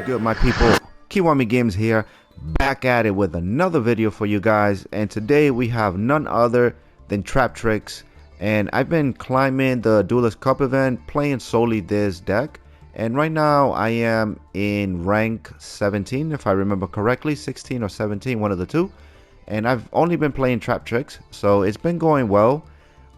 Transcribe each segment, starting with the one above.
pretty good, my people? Kiwami Games here, back at it with another video for you guys. And today we have none other than TRAPTRIX. And I've been climbing the Duelist Cup event, playing solely this deck. And right now I am in rank 17, if I remember correctly, 16 or 17, one of the two. And I've only been playing TRAPTRIX, so it's been going well.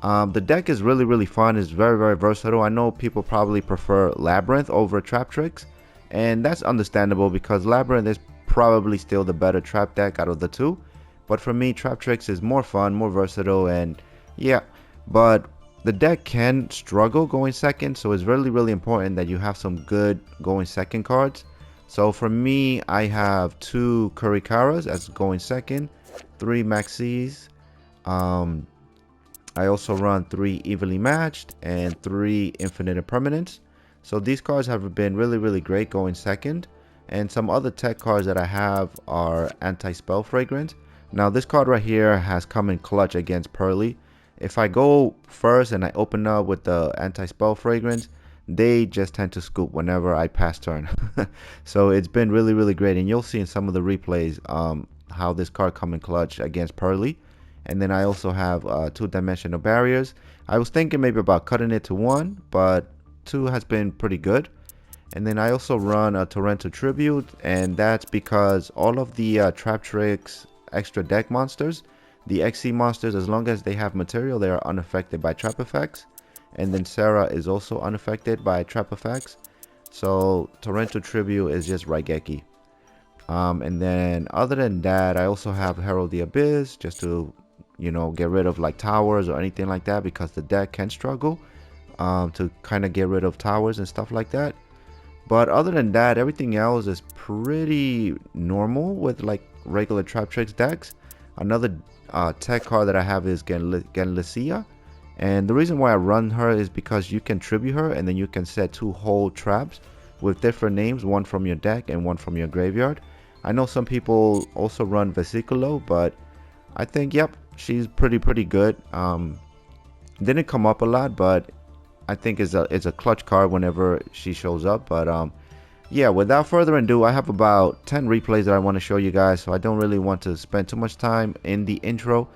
The deck is really fun. It's very versatile. I know people probably prefer Labrynth over TRAPTRIX, and that's understandable because Labrynth is probably still the better trap deck out of the two. But for me, TRAPTRIX is more fun, more versatile, and yeah. But the deck can struggle going second, so it's really important that you have some good going second cards. So for me, I have 2 Kurikaras as going second, 3 Maxis. I also run 3 Evenly Matched and 3 Infinite Impermanence. So these cards have been really great going second. And some other tech cards that I have are Anti-Spell Fragrance. Now this card right here has come in clutch against Pearly. If I go first and I open up with the Anti-Spell Fragrance, they just tend to scoop whenever I pass turn. So it's been really great, and you'll see in some of the replays how this card come in clutch against Pearly. And then I also have 2-dimensional barriers. I was thinking maybe about cutting it to 1, but 2 has been pretty good. And then I also run a Torrential Tribute, and that's because all of the TRAPTRIX extra deck monsters, the XC monsters, as long as they have material, they are unaffected by trap effects. And then Sarah is also unaffected by trap effects. So Torrential Tribute is just Raigeki. And then other than that, I also have Herald the Abyss just to, you know, get rid of like towers or anything like that, because the deck can struggle to kind of get rid of towers and stuff like that. But other than that, everything else is pretty normal with like regular TRAPTRIX decks. Another tech card that I have is Genaider. And the reason why I run her is because you can tribute her and then you can set 2 whole traps with different names, one from your deck and one from your graveyard. I know some people also run Vesiculo, but I think, yep, she's pretty good. Didn't come up a lot, but I think it's a clutch card whenever she shows up. But yeah, without further ado, I have about 10 replays that I want to show you guys, so I don't really want to spend too much time in the intro.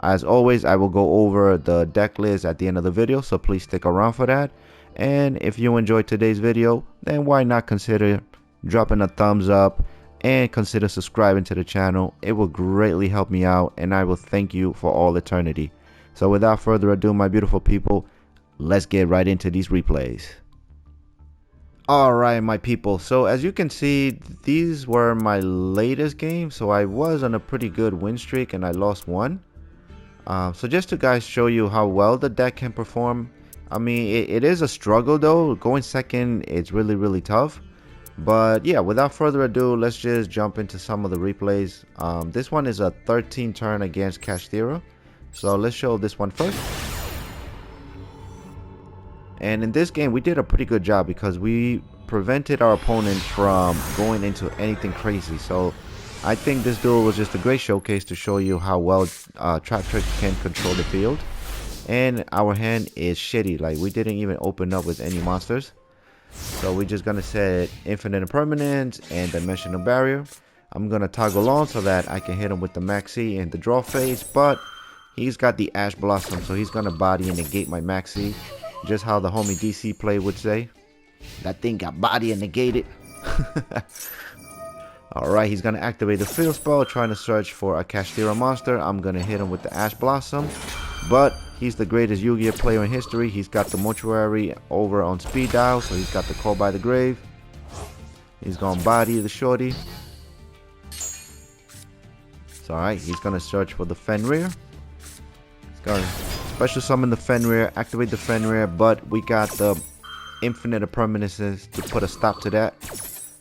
As always, I will go over the deck list at the end of the video, so please stick around for that. And if you enjoyed today's video, then why not consider dropping a thumbs up and consider subscribing to the channel. It will greatly help me out, and I will thank you for all eternity. So without further ado, my beautiful people, let's get right into these replays. Alright, my people, so as you can see, these were my latest games. So I was on a pretty good win streak and I lost 1. So just to guys show you how well the deck can perform. I mean, it is a struggle though. Going second, it's really tough. But yeah, without further ado, let's just jump into some of the replays. This one is a 13 turn against Kashtira. So let's show this one first. And in this game, we did a pretty good job because we prevented our opponent from going into anything crazy. So I think this duel was just a great showcase to show you how well TRAPTRIX can control the field. And our hand is shitty. Like, we didn't even open up with any monsters. So we're just going to set Infinite Impermanence and Dimensional Barrier. I'm going to toggle on so that I can hit him with the Maxi in the draw phase. But he's got the Ash Blossom, so he's going to body and negate my Maxi. Just how the homie DC Play would say. That thing got body and negated. Alright, he's going to activate the field spell, trying to search for a Kashtira monster. I'm going to hit him with the Ash Blossom. But he's the greatest Yu-Gi-Oh player in history. He's got the Mortuary over on speed dial, so he's got the Call by the Grave. He's going to body the shorty. It's alright, he's going to search for the Fenrir. He's going to special summon the Fenrir, activate the Fenrir, but we got the Infinite Impermanences to put a stop to that.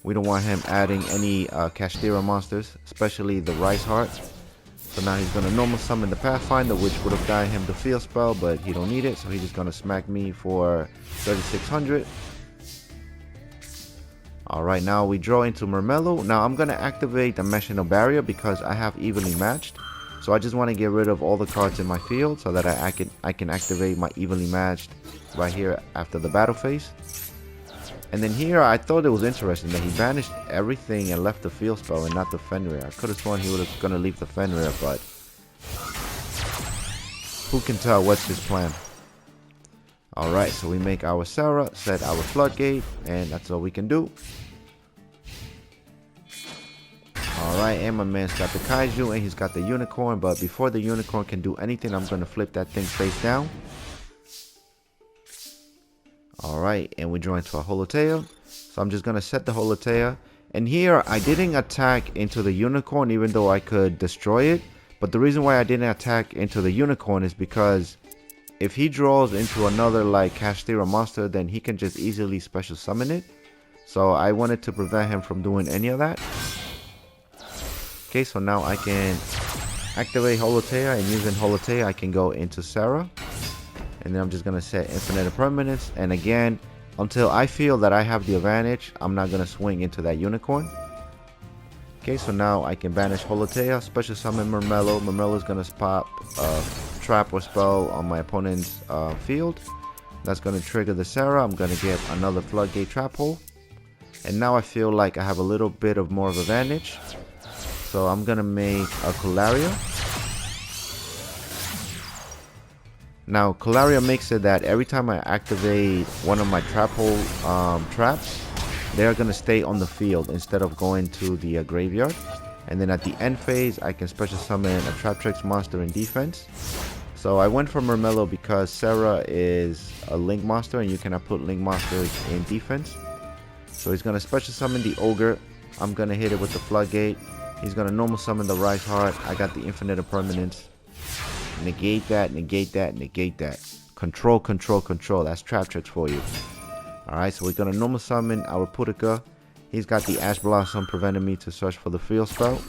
We don't want him adding any Kashtira monsters, especially the Rice Heart. So now he's going to normal summon the Pathfinder, which would have died him the field spell, but he don't need it, so he's just going to smack me for 3600. Alright, now we draw into Murmello. Now I'm going to activate the Dimensional Barrier because I have Evenly Matched. So I just want to get rid of all the cards in my field so that I can activate my Evenly Matched right here after the battle phase. And then here, I thought it was interesting that he banished everything and left the field spell and not the Fenrir. I could have sworn he was going to leave the Fenrir, but who can tell what's his plan? Alright, so we make our Sarah, set our Floodgate, and that's all we can do. Alright, and my man's got the Kaiju, and he's got the Unicorn, but before the Unicorn can do anything, I'm going to flip that thing face down. Alright, and we draw into a Holotea. So I'm just going to set the Holotea. And here, I didn't attack into the Unicorn, even though I could destroy it. But the reason why I didn't attack into the Unicorn is because if he draws into another like Kashtira monster, then he can just easily special summon it. So I wanted to prevent him from doing any of that. Okay, so now I can activate Holotea, and using Holotea I can go into Sarah. And then I'm just going to set Infinite Impermanence. And again, until I feel that I have the advantage, I'm not going to swing into that Unicorn. Okay, so now I can banish Holotea, special summon Murmello. Murmello is going to pop a trap or spell on my opponent's field. That's going to trigger the Sarah. I'm going to get another Floodgate Trap Hole. And now I feel like I have a little bit of more of advantage. So I'm going to make a Colaria. Now, Colaria makes it that every time I activate one of my trap hole traps, they're going to stay on the field instead of going to the graveyard. And then at the end phase, I can special summon a TRAPTRIX monster in defense. So I went for Murmello because Sarah is a Link monster and you cannot put Link monsters in defense. So he's going to special summon the Ogre. I'm going to hit it with the Floodgate. He's going to normal summon the Rise Heart. I got the Infinite Impermanence. Negate that, negate that, negate that. Control, control, control. That's TRAPTRIX for you. Alright, so we're going to normal summon our Putika. He's got the Ash Blossom preventing me to search for the field spell.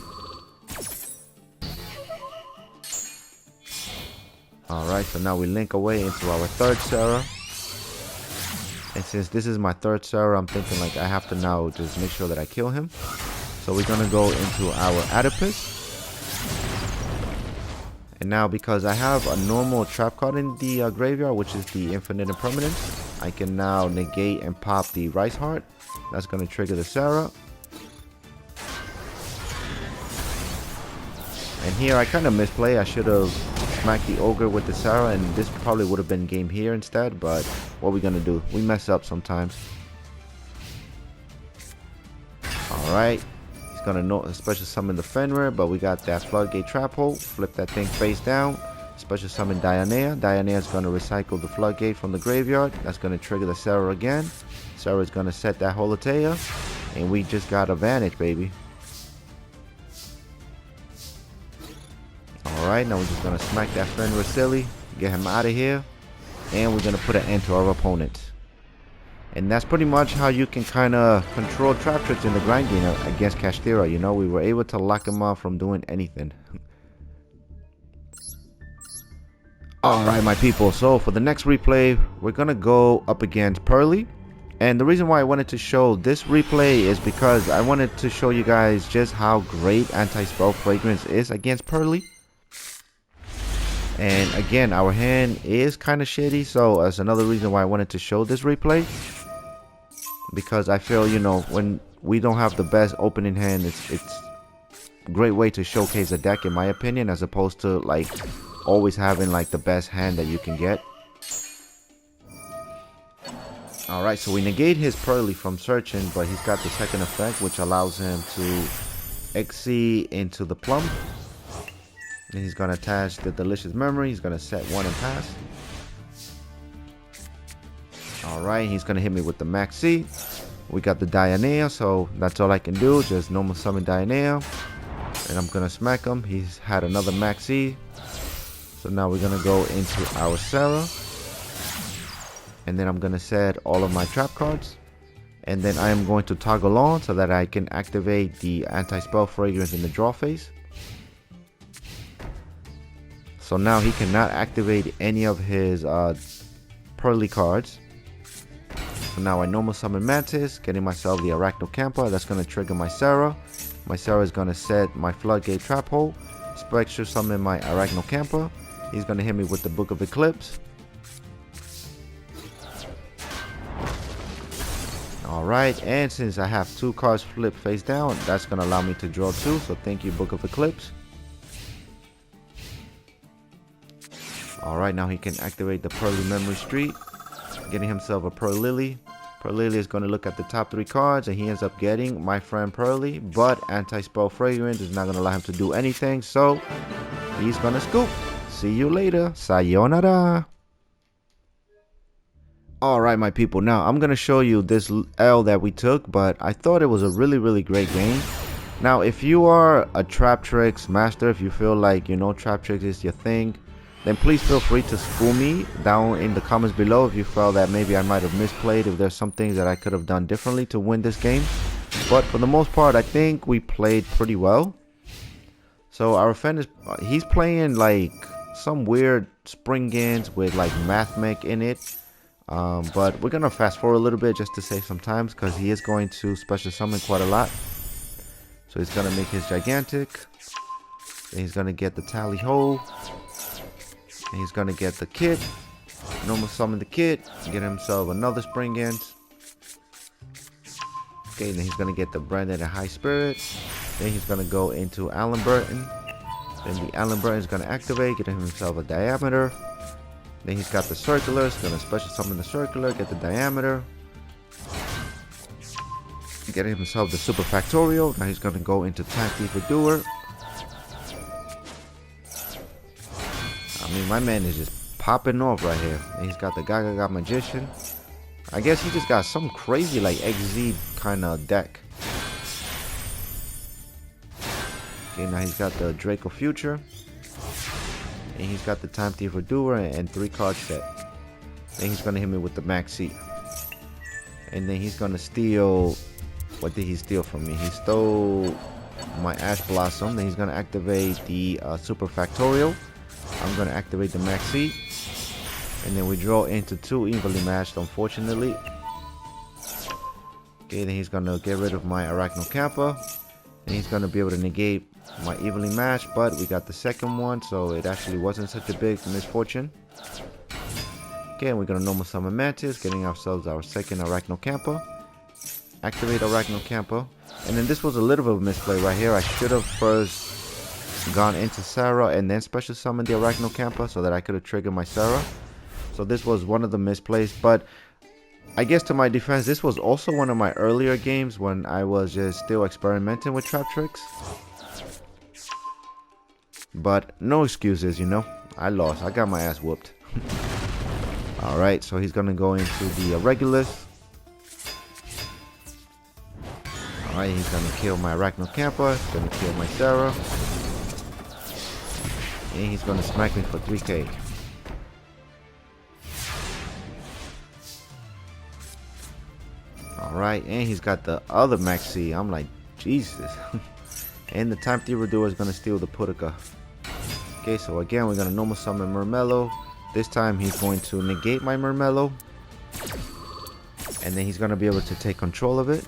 Alright, so now we link away into our third Sarah. And since this is my third Sarah, I'm thinking like I have to now just make sure that I kill him. So we're going to go into our Oedipus. And now because I have a normal trap card in the graveyard, which is the Infinite Impermanence, I can now negate and pop the Rise Heart. That's going to trigger the Sarah. And here I kind of misplay. I should have smacked the Ogre with the Sarah, and this probably would have been game here instead. But what are we going to do? We mess up sometimes. Alright. Gonna special summon the Fenrir, but we got that Floodgate Trap Hole. Flip that thing face down. Special summon Dionea. Dionea is gonna recycle the Floodgate from the graveyard. That's gonna trigger the Sarah again. Sarah is gonna set that Holotea, and we just got advantage, baby. Alright, now we're just gonna smack that Fenrir silly, get him out of here, and we're gonna put an end to our opponent. And that's pretty much how you can kind of control TRAPTRIX in the grind game against Kashtira. You know, we were able to lock him off from doing anything. Alright, my people. So for the next replay, we're going to go up against Pearly. And the reason why I wanted to show this replay is because I wanted to show you guys just how great Anti-Spell Fragrance is against Pearly. And again, our hand is kind of shitty. So that's another reason why I wanted to show this replay. Because I feel, you know, when we don't have the best opening hand, it's a great way to showcase a deck, in my opinion, as opposed to like always having like the best hand that you can get. Alright, so we negate his Pearly from searching, but he's got the second effect, which allows him to XC into the Plum. And he's going to attach the Delicious Memory. He's going to set one and pass. Alright, he's going to hit me with the Max C. We got the Dionea, so that's all I can do. Just normal summon Dionea. And I'm going to smack him. He's had another Max C. So now we're going to go into our Sarah. And then I'm going to set all of my trap cards. And then I am going to toggle on so that I can activate the Anti-Spell Fragrance in the draw phase. So now he cannot activate any of his Pearly cards. So now I normal summon Mantis, getting myself the Arachnocampa. That's going to trigger my Sarah. My Sarah is going to set my Floodgate Trap Hole. Spectre summon my Arachnocampa. He's going to hit me with the Book of Eclipse. Alright, and since I have 2 cards flipped face down, that's going to allow me to draw 2. So thank you, Book of Eclipse. Alright, now he can activate the Pearly Memory Street, getting himself a Pearl Lily. Pearl Lily is going to look at the top 3 cards, and he ends up getting My Friend Pearly, but Anti-Spell Fragrance is not going to allow him to do anything, so he's going to scoop. See you later. Sayonara. Alright, my people, now I'm going to show you this L that we took, but I thought it was a really great game. Now, if you are a TRAPTRIX master, if you feel like, you know, TRAPTRIX is your thing, then please feel free to school me down in the comments below if you felt that maybe I might have misplayed, if there's some things that I could have done differently to win this game. But for the most part, I think we played pretty well. So our friend is, he's playing like some weird Springans with like MathMech in it. But we're gonna fast forward a little bit just to save some time, because he is going to special summon quite a lot. So he's gonna make his gigantic, then he's gonna get the tally hole, and he's gonna get the kit, normal summon the kit, get himself another Springans. Okay, then he's gonna get the Branded and High Spirit, then he's gonna go into Alan Burton, then the Alan Burton is gonna activate, get himself a Diameter. Then he's got the Circular, he's gonna special summon the Circular, get the Diameter. Get himself the Super Factorial, now he's gonna go into Time Thief Doer. I mean, my man is just popping off right here. And he's got the Gaga Magician. I guess he just got some crazy like XZ kind of deck. Okay, now he's got the Draco Future. And he's got the Time Thief Doer and 3 card set. Then he's gonna hit me with the Maxi. And then he's gonna steal. What did he steal from me? He stole my Ash Blossom. Then he's gonna activate the Super Factorial. I'm gonna activate the Maxi. And then we draw into 2 evenly matched, unfortunately. Okay, then he's gonna get rid of my Arachno Kappa. And he's gonna be able to negate my evenly matched, but we got the second one, so it actually wasn't such a big misfortune. Okay, and we're gonna normal summon Mantis, getting ourselves our second Arachno Kappa. Activate Arachno Kappa. And then this was a little bit of a misplay right here. I should have first gone into Sarah and then special summoned the Arachno Kappa so that I could have triggered my Sarah. So this was one of the misplays, but I guess to my defense, this was also one of my earlier games when I was just still experimenting with TRAPTRIX. But no excuses, you know. I lost. I got my ass whooped. Alright, so he's going to go into the Regulus. Alright, he's going to kill my Arachno Kappa. He's going to kill my Sarah. And he's going to smack me for 3k. Alright, and he's got the other Maxi. I'm like, Jesus. And the Time Thief Doer is going to steal the Pudica. Okay, so again, we're going to normal summon Murmello. This time he's going to negate my Murmello. And then he's going to be able to take control of it.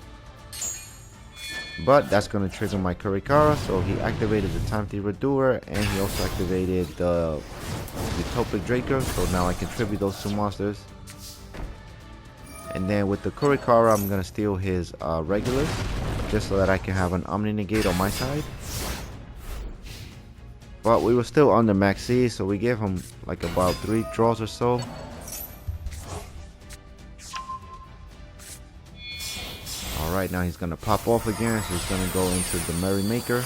But that's going to trigger my Kurikara. So he activated the Time Thief Doer. And he also activated the Utopic Draco. So now I can tribute those 2 monsters. And then with the Kurikara, I'm going to steal his Regulus. Just so that I can have an Omni Negate on my side. But we were still under Maxi, so we gave him like about 3 draws or so. Alright, now he's going to pop off again, so he's going to go into the Merrymaker.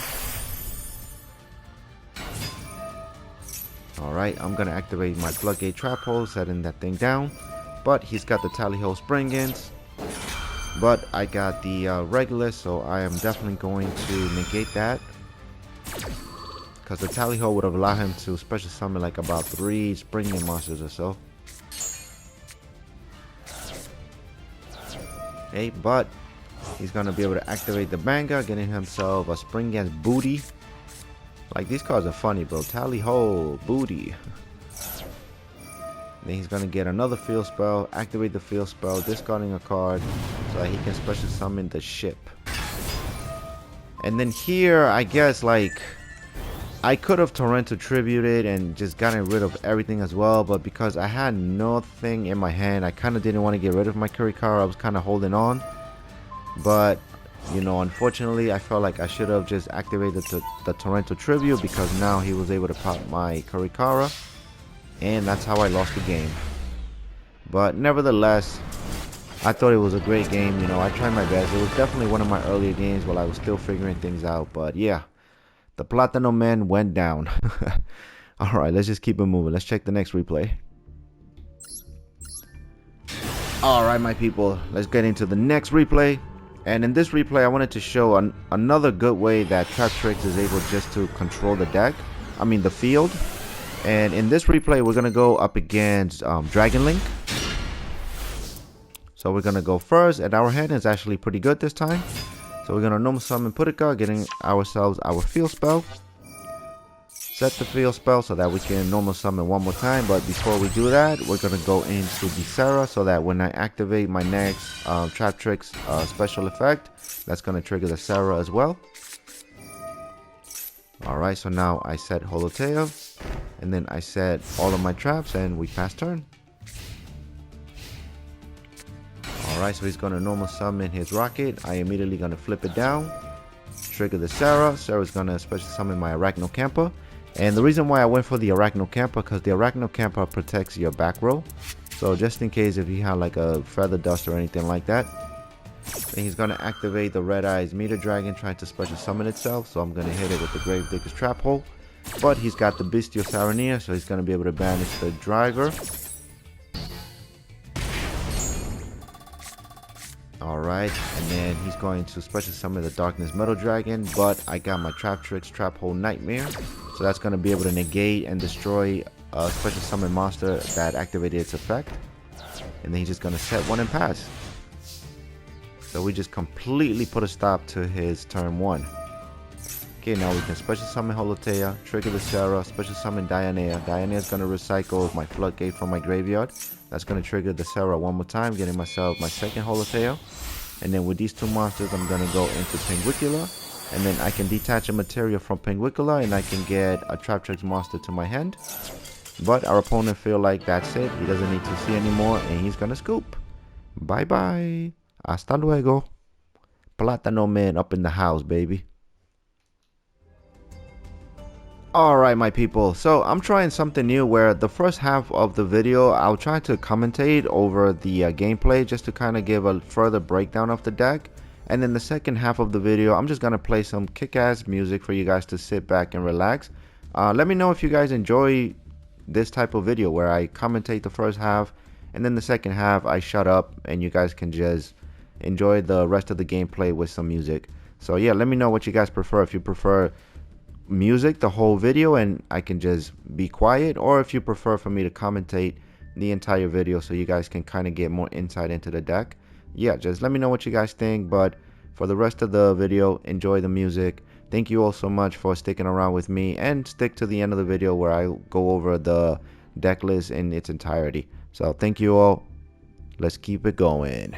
Alright, I'm going to activate my Floodgate Trap Hole, setting that thing down. But he's got the Tally Ho Springans. But I got the Regulus, so I am definitely going to negate that. Because the Tally Ho would have allowed him to special summon like about 3 Springan monsters or so. Okay, but he's going to be able to activate the Banga, getting himself a Springans Booty. Like, these cards are funny, bro. Tally Ho, Booty. Then he's going to get another field spell, activate the field spell, discarding a card so that he can special summon the ship. And then here, I guess, like, I could have Torrential Tributed and just gotten rid of everything as well, but because I had nothing in my hand, I kind of didn't want to get rid of my Kurikara. I was kind of holding on. but you know, unfortunately, I felt like I should have just activated the Torrential Tribute, because now he was able to pop my Kurikara, and that's how I lost the game. But nevertheless, I thought it was a great game. You know, I tried my best. It was definitely one of my earlier games while I was still figuring things out. But yeah, the Platinum Man went down. Alright, let's just keep it moving. Let's check the next replay. Alright, my people, let's get into the next replay. And in this replay, I wanted to show another good way that TRAPTRIX is able just to control the deck. I mean the field. And in this replay, we're going to go up against Dragon Link. So we're going to go first, and our hand is actually pretty good this time. So we're going to normal summon Putika, getting ourselves our field spell. Set the field spell so that we can normal summon one more time. But before we do that, we're going to go into the Sarah, so that when I activate my next TRAPTRIX special effect, that's going to trigger the Sarah as well. Alright, so now I set Holotea, and then I set all of my traps, and we pass turn. Alright, so he's going to normal summon his rocket. I immediately going to flip it down, trigger the Sarah. Sarah's going to special summon my Arachno Camper. And the reason why I went for the Arachno Camper, because the Arachno Camper protects your back row. So just in case if you have like a feather dust or anything like that. Then he's going to activate the Red Eyes Meter Dragon, trying to special summon itself. So I'm going to hit it with the Gravedigger's Trap Hole. But he's got the Bestial Saronir, so he's going to be able to banish the Driver. Alright, and then he's going to special summon the Darkness Metal Dragon. But I got my TRAPTRIX Trap Hole Nightmare. So that's going to be able to negate and destroy a special summon monster that activated its effect. And then he's just going to set one and pass. So we just completely put a stop to his turn 1. Okay, now we can special summon Holotea, trigger the Sarah, special summon Dionea. Dionea is going to recycle my Floodgate from my graveyard. That's going to trigger the Sarah one more time, getting myself my second Holotea. And then with these two monsters, I'm going to go into Penguicula. And then I can detach a material from Penguicula, and I can get a TRAPTRIX monster to my hand. But our opponent feel like that's it. He doesn't need to see anymore, and he's going to scoop. Bye-bye. Hasta luego. Platano Man up in the house, baby. Alright, my people, so I'm trying something new where the first half of the video I'll try to commentate over the gameplay, just to kind of give a further breakdown of the deck. And then the second half of the video, I'm just going to play some kick-ass music for you guys to sit back and relax. Let me know if you guys enjoy this type of video where I commentate the first half, and then the second half I shut up and you guys can just enjoy the rest of the gameplay with some music. So yeah, let me know what you guys prefer. If you prefer music the whole video and I can just be quiet, or if you prefer for me to commentate the entire video so you guys can kind of get more insight into the deck. Yeah, just let me know what you guys think. But for the rest of the video, enjoy the music. Thank you all so much for sticking around with me, and stick to the end of the video where I go over the deck list in its entirety. So thank you all. Let's keep it going.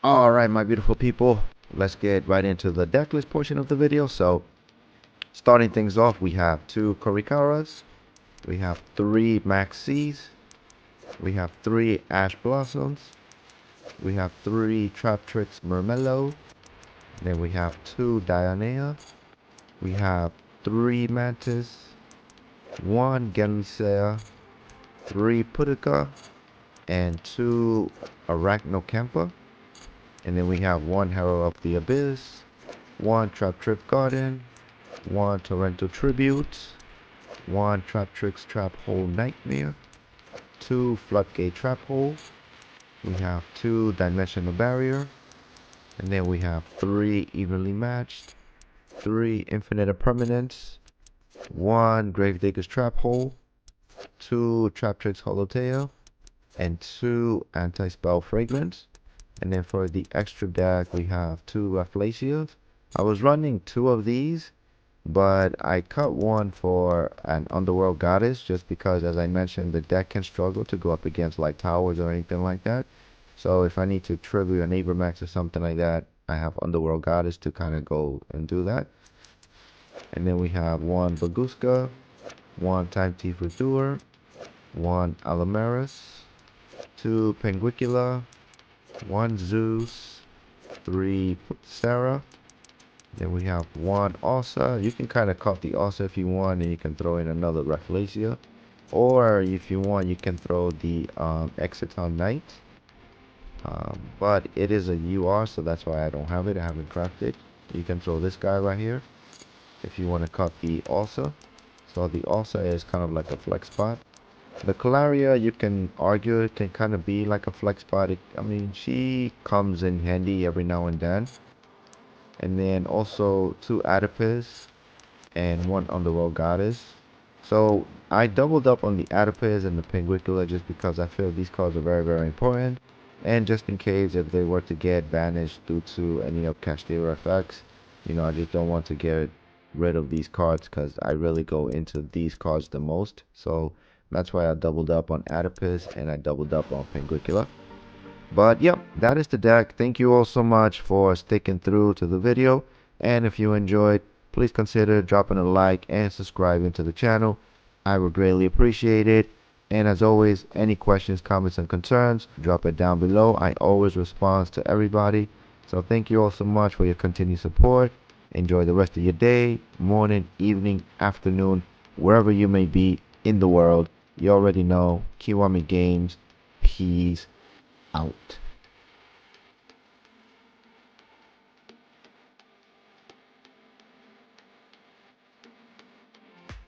Alright, my beautiful people, let's get right into the deck list portion of the video. So, starting things off, we have 2 Korikaras, we have 3 Maxis, we have 3 Ash Blossoms, we have 3 TRAPTRIX Murmello, then we have 2 Dionea, we have 3 Mantis, 1 Genlisea, 3 Pudica, and 2 Arachnocampa. And then we have 1 Herald of the Abyss, 1 Trap Garden, 1 Torrential Tribute, 1 TRAPTRIX Trap Hole Nightmare, 2 Floodgate Trap Hole, we have 2 Dimensional Barrier, and then we have 3 Evenly Matched, 3 Infinite Impermanence, 1 Gravedigger's Trap Hole, 2 TRAPTRIX Holotail, and 2 Anti-Spell Fragrance. And then for the extra deck, we have 2 Rafflesias. I was running 2 of these, but I cut 1 for an Underworld Goddess, just because, as I mentioned, the deck can struggle to go up against like towers or anything like that. So if I need to tribute an Abramax or something like that, I have Underworld Goddess to kind of go and do that. And then we have 1 Baguska, 1 Time Thief Redoer, 1 Alamaris, 2 Penguicula, 1 Zeus, 3 Sarah. Then we have 1 Alsa. You can kind of cut the Alsa if you want, and you can throw in another Rafflesia. Or if you want, you can throw the Exciton Knight. But it is a UR, so that's why I don't have it. I haven't crafted. You can throw this guy right here if you want to cut the Alsa. So the Alsa is kind of like a flex spot. The Calaria, you can argue it can kind of be like a flex spot. I mean, she comes in handy every now and then. And then also 2 Adipus and 1 Underworld Goddess. So I doubled up on the Adipus and the Penguicula just because I feel these cards are very, very important. And just in case if they were to get banished due to any of Kashtira effects, you know, I just don't want to get rid of these cards because I really go into these cards the most. So that's why I doubled up on Adipus and I doubled up on Penguicula. But yep, that is the deck. Thank you all so much for sticking through to the video. And if you enjoyed, please consider dropping a like and subscribing to the channel. I would greatly appreciate it. And as always, any questions, comments, and concerns, drop it down below. I always respond to everybody. So thank you all so much for your continued support. Enjoy the rest of your day, morning, evening, afternoon, wherever you may be in the world. You already know. Kiwami Games. Peace out.